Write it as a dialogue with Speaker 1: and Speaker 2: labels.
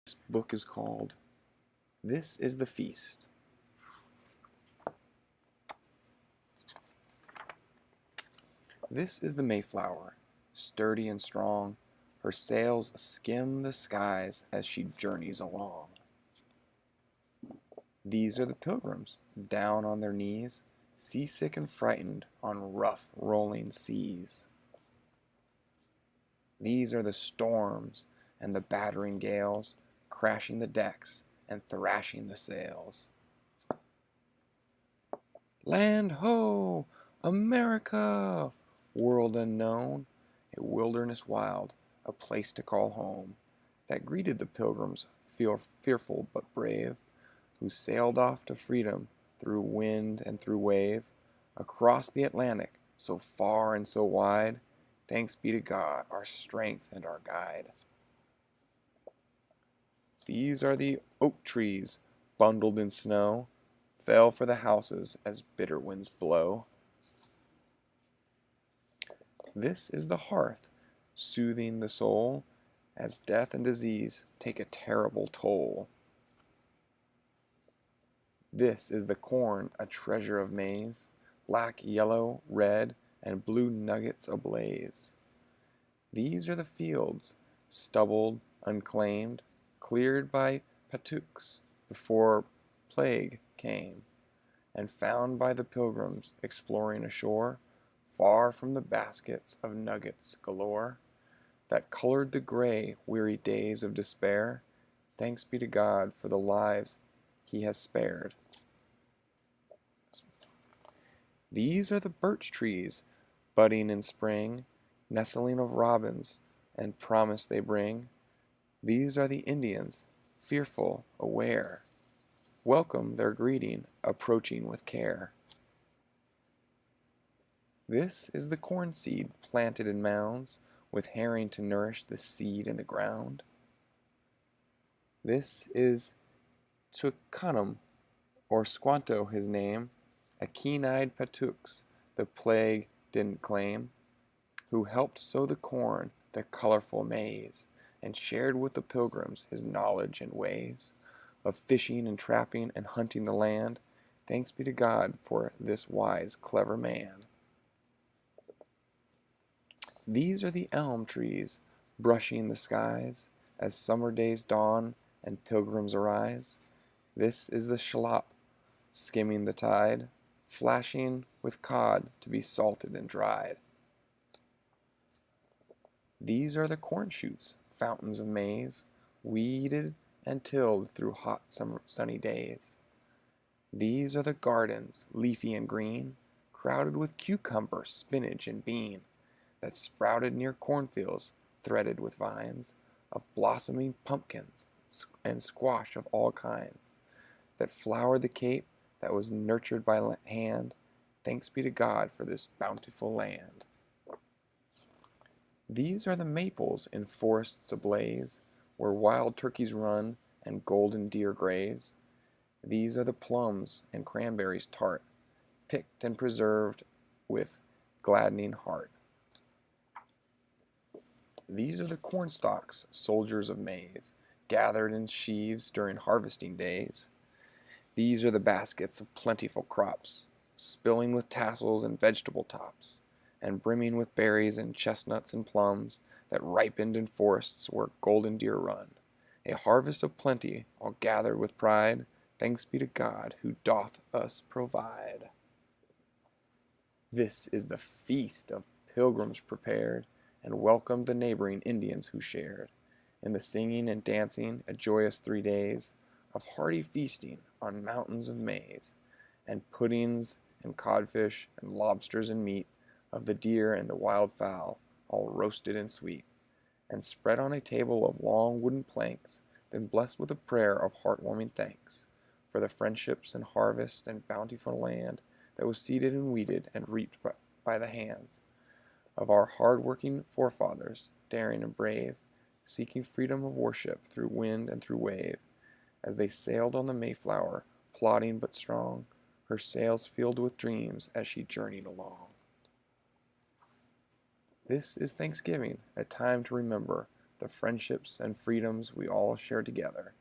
Speaker 1: This book is called This is the Feast. This is the Mayflower, sturdy and strong. Her sails skim the skies as she journeys along. These are the Pilgrims, down on their knees, seasick and frightened on rough, rolling seas. These are the storms and the battering gales, crashing the decks and thrashing the sails. Land ho! America! World unknown, a wilderness wild, a place to call home, that greeted the Pilgrims, fearful but brave, who sailed off to freedom through wind and through wave, across the Atlantic, so far and so wide. Thanks be to God, our strength and our guide. These are the oak trees, bundled in snow, fell for the houses as bitter winds blow. This is the hearth, soothing the soul, as death and disease take a terrible toll. This is the corn, a treasure of maize, black, yellow, red, and blue nuggets ablaze. These are the fields, stubbled, unclaimed, cleared by Patuxes before plague came, and found by the Pilgrims exploring ashore, far from the baskets of nuggets galore, that colored the gray, weary days of despair. Thanks be to God for the lives He has spared. These are the birch trees, budding in spring, nestling of robins, and promise they bring. These are the Indians, fearful, aware. Welcome their greeting, approaching with care. This is the corn seed planted in mounds, with herring to nourish the seed in the ground. This is Tucanum, or Squanto his name, a keen-eyed Patuxes the plague didn't claim, who helped sow the corn, the colorful maize, and shared with the Pilgrims his knowledge and ways of fishing and trapping and hunting the land. Thanks be to God for this wise, clever man. These are the elm trees, brushing the skies, as summer days dawn and pilgrims arise. This is the shallop, skimming the tide, flashing with cod to be salted and dried. These are the corn shoots, fountains of maize, weeded and tilled through hot summer sunny days. These are the gardens, leafy and green, crowded with cucumber, spinach, and bean, that sprouted near cornfields, threaded with vines of blossoming pumpkins and squash of all kinds, that flowered the cape that was nurtured by hand. Thanks be to God for this bountiful land. These are the maples in forests ablaze, where wild turkeys run and golden deer graze. These are the plums and cranberries tart, picked and preserved with gladdening heart. These are the cornstalks, soldiers of maize, gathered in sheaves during harvesting days. These are the baskets of plentiful crops, spilling with tassels and vegetable tops, and brimming with berries and chestnuts and plums that ripened in forests where golden deer run. A harvest of plenty, all gathered with pride. Thanks be to God who doth us provide. This is the feast of Pilgrims prepared, and welcomed the neighboring Indians who shared in the singing and dancing a joyous 3 days of hearty feasting on mountains of maize, and puddings and codfish and lobsters and meat of the deer and the wild fowl, all roasted and sweet, and spread on a table of long wooden planks, then blessed with a prayer of heartwarming thanks for the friendships and harvest and bountiful land that was seeded and weeded and reaped by the hands of our hard-working forefathers, daring and brave, seeking freedom of worship through wind and through wave, as they sailed on the Mayflower, plodding but strong, her sails filled with dreams as she journeyed along. This is Thanksgiving, a time to remember the friendships and freedoms we all share together.